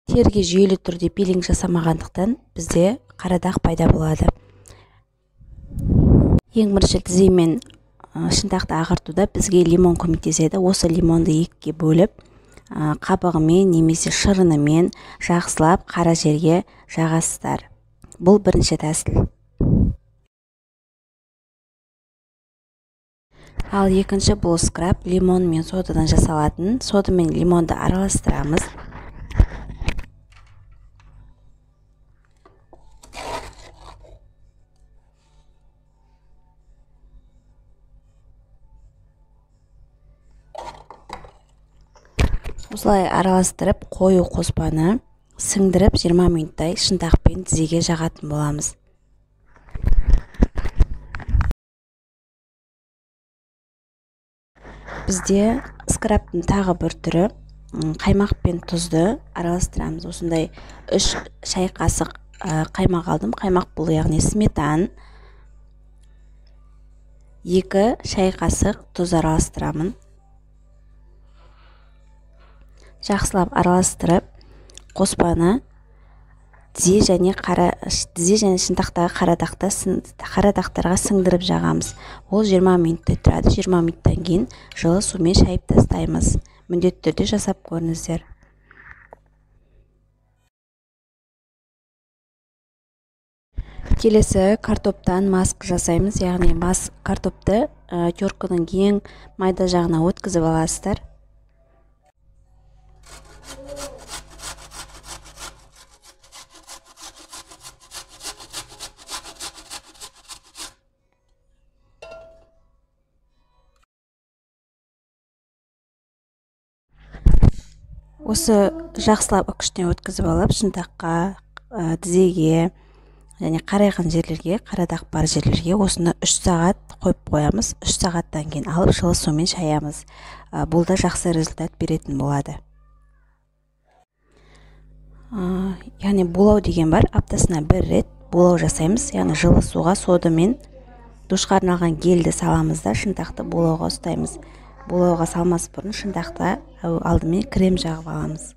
Терге жүйелі түрде пилинг жасамағандықтан бізде қара дақ пайда болады. Ең бірінші тізе мен шынтақты ағартуда бізге лимон көмектеседі. Осы лимонды екіге бөліп, қабығымен немесе шырынымен жақсылап қара жерге жағасыздар. Бұл бірінші тәсіл. Ал екінші бұл скраб, лимон мен содадан жасалатын. Сода мен лимонды араластырамыз. Осылай араластырып, қою қоспаны сіңдіріп 20 минуттай шынтақпен тізеге жағатын боламыз. Бізде скрабтың тағы бір түрі қаймақ пен тұзды араластырамыз. Осындай 3 шай қасық қаймақ алдым. Қаймақ бұл яғни сметан. 2 шай қасық тұз араластырамын. Жақсылап араластырып, қоспаны тізе және шынтақтағы қара дақтарға сіңдіріп жағамыз. Ол 20 минуттай тұрады. 20 минуттан кейін жылы сумен шайып тастаймыз. Міндетті түрде жасап көріңіздер. Келесі картоптан маска жасаймыз. Яғни картопты терканың ең майда жағына өткізіп аласыздар. Осы жақсылап үкіштен өткізіп алып, шынтаққа, тізеге және қарайған жерлерге, қара дақ бар жерлерге осыны 3 сағат қойып қоямыз. 3 сағаттан кейін алып жылы сумен шаямыз. Бұл да жақсы результат беретін болады. Яғни булау деген бар. Аптасына 1 рет булау жасаймыз. Яғни жылы суға сода мен душқа арналған гельді саламыз да шынтақты булауға ұстаймыз. Булауға салмас бұрын шынтақта алдымен крем жағып аламыз.